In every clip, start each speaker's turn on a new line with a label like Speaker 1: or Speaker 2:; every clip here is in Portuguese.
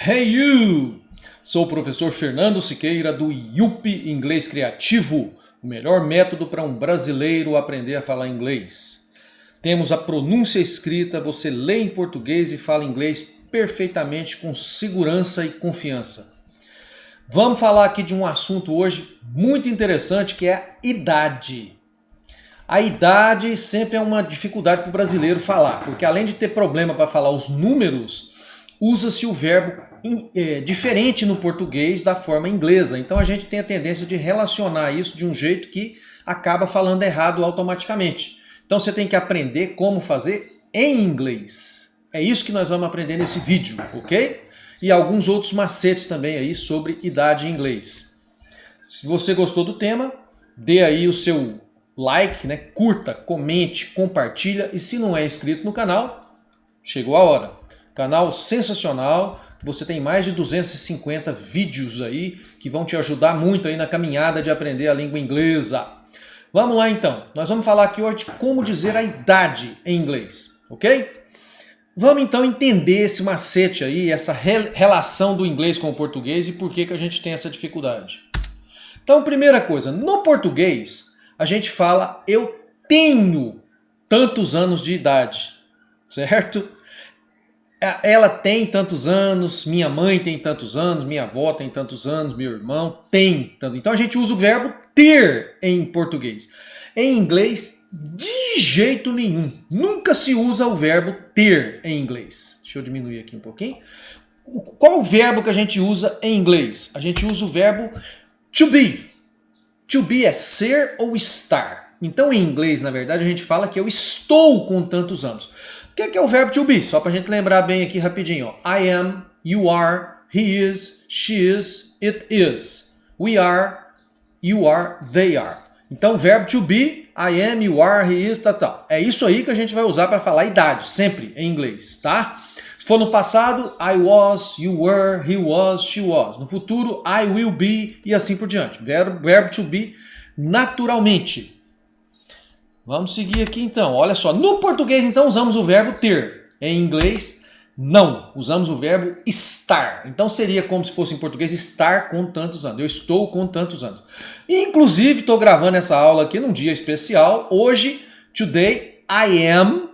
Speaker 1: Hey you! Sou o professor Fernando Siqueira do IUP Inglês Criativo, o melhor método para um brasileiro aprender a falar inglês. Temos a pronúncia escrita, você lê em português e fala inglês perfeitamente com segurança e confiança. Vamos falar aqui de um assunto hoje muito interessante que é a idade. A idade sempre é uma dificuldade para o brasileiro falar, porque além de ter problema para falar os números, usa-se o verbo diferente no português da forma inglesa. Então a gente tem a tendência de relacionar isso de um jeito que acaba falando errado automaticamente. Então você tem que aprender como fazer em inglês. É isso que nós vamos aprender nesse vídeo, ok? E alguns outros macetes também aí sobre idade em inglês. Se você gostou do tema, dê aí o seu like, né? Curta, comente, compartilha. E se não é inscrito no canal, chegou a hora. Canal sensacional, você tem mais de 250 vídeos aí que vão te ajudar muito aí na caminhada de aprender a língua inglesa. Vamos lá então, nós vamos falar aqui hoje de como dizer a idade em inglês, ok? Vamos então entender esse macete aí, essa relação do inglês com o português e por que a gente tem essa dificuldade. Então, primeira coisa, no português a gente fala eu tenho tantos anos de idade, certo? Ela tem tantos anos, minha mãe tem tantos anos, minha avó tem tantos anos, meu irmão tem tanto. Então a gente usa o verbo ter em português. Em inglês, de jeito nenhum. Nunca se usa o verbo ter em inglês. Deixa eu diminuir aqui um pouquinho. Qual o verbo que a gente usa em inglês? A gente usa o verbo to be. To be é ser ou estar. Então em inglês, na verdade, a gente fala que eu estou com tantos anos. O que é o verbo to be? Só para a gente lembrar bem aqui rapidinho. Ó. I am, you are, he is, she is, it is. We are, you are, they are. Então, verbo to be, I am, you are, he is, tal. É isso aí que a gente vai usar para falar idade, sempre em inglês, tá? Se for no passado, I was, you were, he was, she was. No futuro, I will be e assim por diante. Verbo to be naturalmente. Vamos seguir aqui então. Olha só, no português então usamos o verbo ter. Em inglês, não. Usamos o verbo estar. Então seria como se fosse em português estar com tantos anos. Eu estou com tantos anos. Inclusive, estou gravando essa aula aqui num dia especial. Hoje, today, I am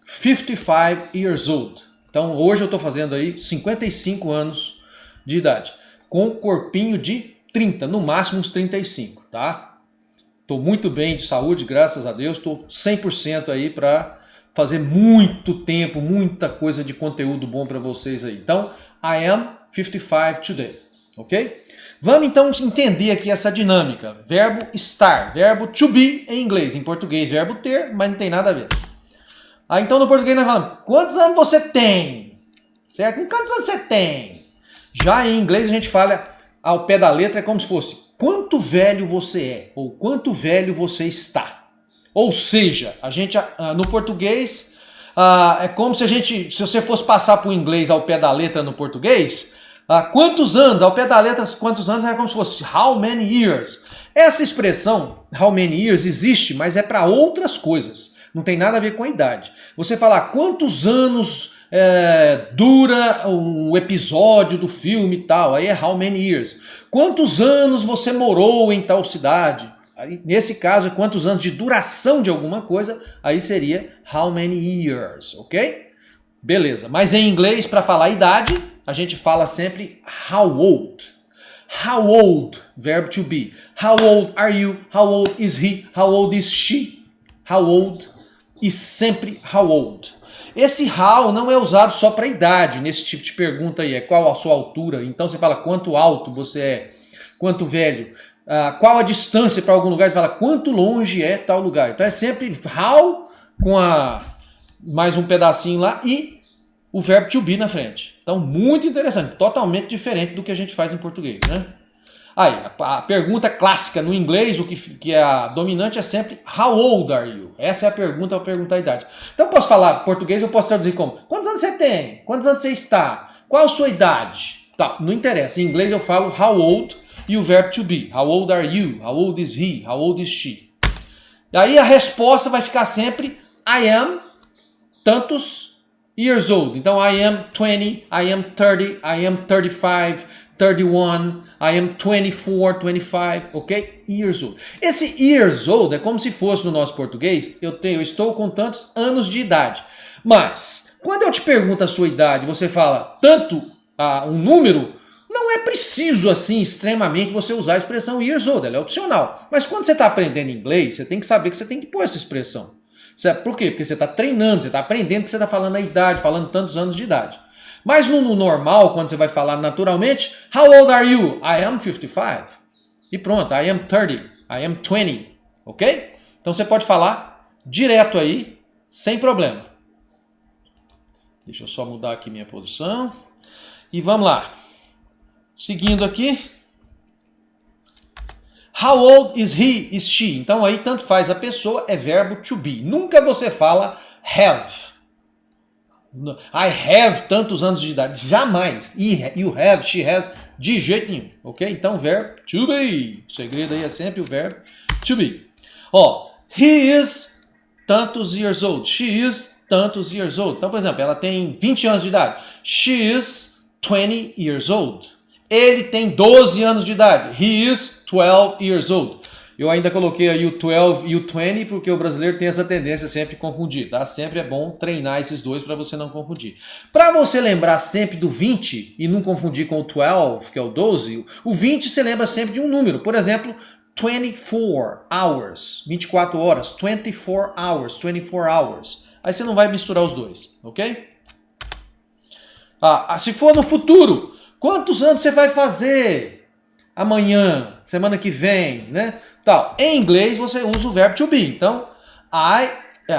Speaker 1: 55 years old. Então hoje eu estou fazendo aí 55 anos de idade. Com um corpinho de 30, no máximo uns 35, tá? Estou muito bem de saúde, graças a Deus. Estou 100% aí para fazer muito tempo, muita coisa de conteúdo bom para vocês aí. Então, I am 55 today, ok? Vamos então entender aqui essa dinâmica. Verbo estar, verbo to be em inglês. Em português, verbo ter, mas não tem nada a ver. Então no português nós falamos, quantos anos você tem? Certo? Quantos anos você tem? Já em inglês a gente fala ao pé da letra, é como se fosse quanto velho você é, ou quanto velho você está. Ou seja, a gente no português é como se você fosse passar para o inglês ao pé da letra no português, quantos anos, ao pé da letra, quantos anos era como se fosse how many years. Essa expressão, how many years, existe, mas é para outras coisas. Não tem nada a ver com a idade. Você falar quantos anos dura o episódio do filme e tal, aí é how many years. Quantos anos você morou em tal cidade? Aí, nesse caso, quantos anos de duração de alguma coisa, aí seria how many years, ok? Beleza, mas em inglês, para falar idade, a gente fala sempre how old. How old, verbo to be. How old are you? How old is he? How old is she? How old e sempre how old. Esse how não é usado só para idade, nesse tipo de pergunta aí, é qual a sua altura, então você fala quanto alto você é, quanto velho, qual a distância para algum lugar, você fala quanto longe é tal lugar. Então é sempre how com mais um pedacinho lá e o verbo to be na frente. Então muito interessante, totalmente diferente do que a gente faz em português, né? Aí, a pergunta clássica no inglês, o que é a dominante é sempre how old are you? Essa é a pergunta ao perguntar a idade. Então eu posso falar português, eu posso traduzir como quantos anos você tem? Quantos anos você está? Qual a sua idade? Tá, não interessa. Em inglês eu falo how old e o verbo to be. How old are you? How old is he? How old is she? E aí a resposta vai ficar sempre I am tantos years old. Então, I am 20, I am 30, I am 35, 31, I am 24, 25, ok? Years old. Esse years old é como se fosse no nosso português, eu estou com tantos anos de idade. Mas, quando eu te pergunto a sua idade, você fala tanto um número, não é preciso assim extremamente você usar a expressão years old, ela é opcional. Mas quando você está aprendendo inglês, você tem que saber que você tem que pôr essa expressão. Por quê? Porque você está treinando, você está aprendendo que você está falando a idade, falando tantos anos de idade. Mas no normal, quando você vai falar naturalmente, how old are you? I am 55. E pronto, I am 30, I am 20, ok? Então você pode falar direto aí, sem problema. Deixa eu só mudar aqui minha posição. E vamos lá. Seguindo aqui. How old is he, is she? Então aí tanto faz a pessoa, é verbo to be. Nunca você fala have. I have tantos anos de idade. Jamais. You have, she has, de jeito nenhum. Ok? Então verbo to be. O segredo aí é sempre o verbo to be. Ó, he is tantos years old. She is tantos years old. Então, por exemplo, ela tem 20 anos de idade. She is 20 years old. Ele tem 12 anos de idade. He is 12 years old. Eu ainda coloquei aí o 12 e o 20 porque o brasileiro tem essa tendência sempre de confundir, tá? Sempre é bom treinar esses dois para você não confundir. Para você lembrar sempre do 20 e não confundir com o 12, que é o 12, o 20 você lembra sempre de um número. Por exemplo, 24 hours, 24 horas, 24 hours, 24 hours. Aí você não vai misturar os dois, ok? Se for no futuro, quantos anos você vai fazer amanhã, semana que vem, né? Tal. Em inglês você usa o verbo to be. Então,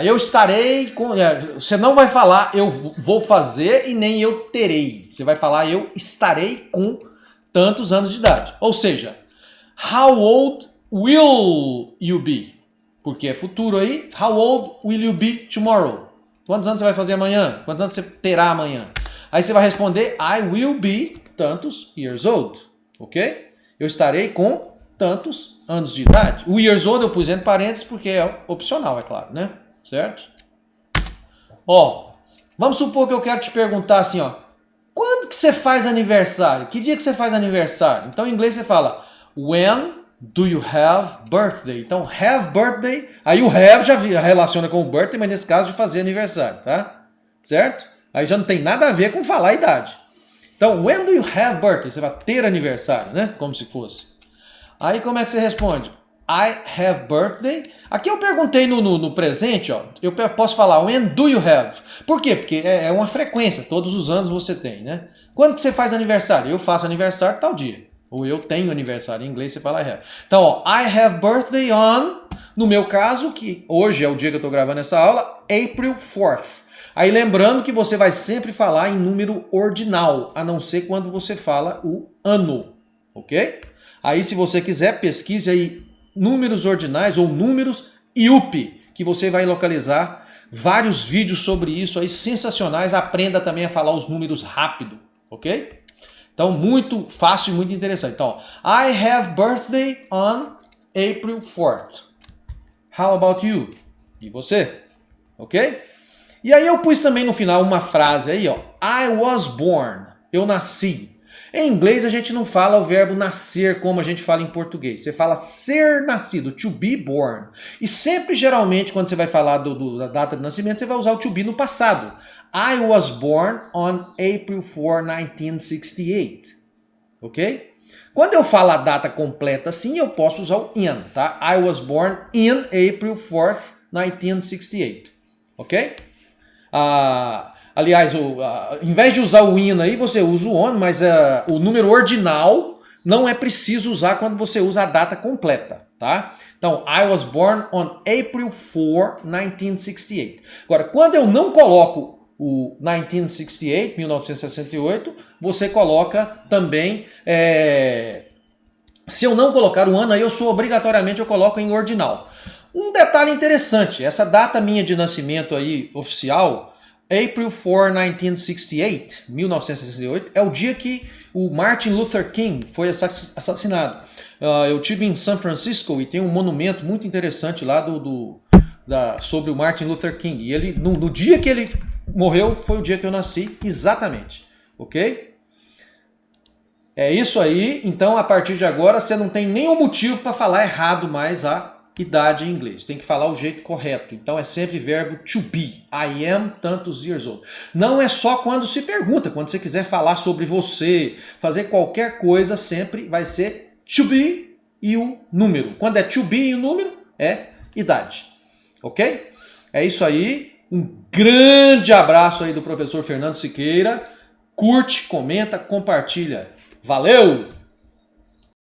Speaker 1: eu estarei com... você não vai falar eu vou fazer e nem eu terei. Você vai falar eu estarei com tantos anos de idade. Ou seja, how old will you be? Porque é futuro aí. How old will you be tomorrow? Quantos anos você vai fazer amanhã? Quantos anos você terá amanhã? Aí você vai responder I will be tantos years old. Ok? Eu estarei com tantos anos de idade. O years old eu pus entre parênteses porque é opcional, é claro, né? Certo? Ó, vamos supor que eu quero te perguntar assim, ó. Quando que você faz aniversário? Que dia que você faz aniversário? Então em inglês você fala when do you have birthday? Então have birthday, aí o have já relaciona com o birthday, mas nesse caso de fazer aniversário, tá? Certo? Aí já não tem nada a ver com falar a idade. Então, when do you have birthday? Você vai ter aniversário, né? Como se fosse. Aí como é que você responde? I have birthday. Aqui eu perguntei no presente, ó. Eu posso falar when do you have? Por quê? Porque é uma frequência, todos os anos você tem, né? Quando que você faz aniversário? Eu faço aniversário tal dia. Ou eu tenho aniversário. Em inglês você fala I have. Então, ó, I have birthday on, no meu caso, que hoje é o dia que eu tô gravando essa aula, April 4th. Aí lembrando que você vai sempre falar em número ordinal, a não ser quando você fala o ano, ok? Aí se você quiser, pesquise aí números ordinais ou números IUP, que você vai localizar vários vídeos sobre isso aí sensacionais. Aprenda também a falar os números rápido, ok? Então muito fácil e muito interessante. Então, I have birthday on April 4th. How about you? E você? Ok? E aí eu pus também no final uma frase aí, ó. I was born. Eu nasci. Em inglês a gente não fala o verbo nascer como a gente fala em português. Você fala ser nascido, to be born. E sempre, geralmente, quando você vai falar da data de nascimento, você vai usar o to be no passado. I was born on April 4, 1968. Ok? Quando eu falo a data completa assim, eu posso usar o in, tá? I was born in April 4, 1968. Ok? Aliás, em vez de usar o in aí, você usa o on, mas o número ordinal não é preciso usar quando você usa a data completa, tá? Então, I was born on April 4, 1968. Agora, quando eu não coloco o 1968, 1968, você coloca também... se eu não colocar o ano, aí obrigatoriamente eu coloco em ordinal. Um detalhe interessante, essa data minha de nascimento aí, oficial, April 4, 1968, é o dia que o Martin Luther King foi assassinado. Eu estive em São Francisco e tem um monumento muito interessante lá sobre o Martin Luther King. E ele, no dia que ele morreu foi o dia que eu nasci, exatamente. Ok? É isso aí. Então, a partir de agora, você não tem nenhum motivo para falar errado mais a idade em inglês. Tem que falar o jeito correto. Então, é sempre verbo to be. I am tantos years old. Não é só quando se pergunta. Quando você quiser falar sobre você, fazer qualquer coisa, sempre vai ser to be e o número. Quando é to be e o número, é idade. Ok? É isso aí. Um grande abraço aí do professor Fernando Siqueira. Curte, comenta, compartilha. Valeu!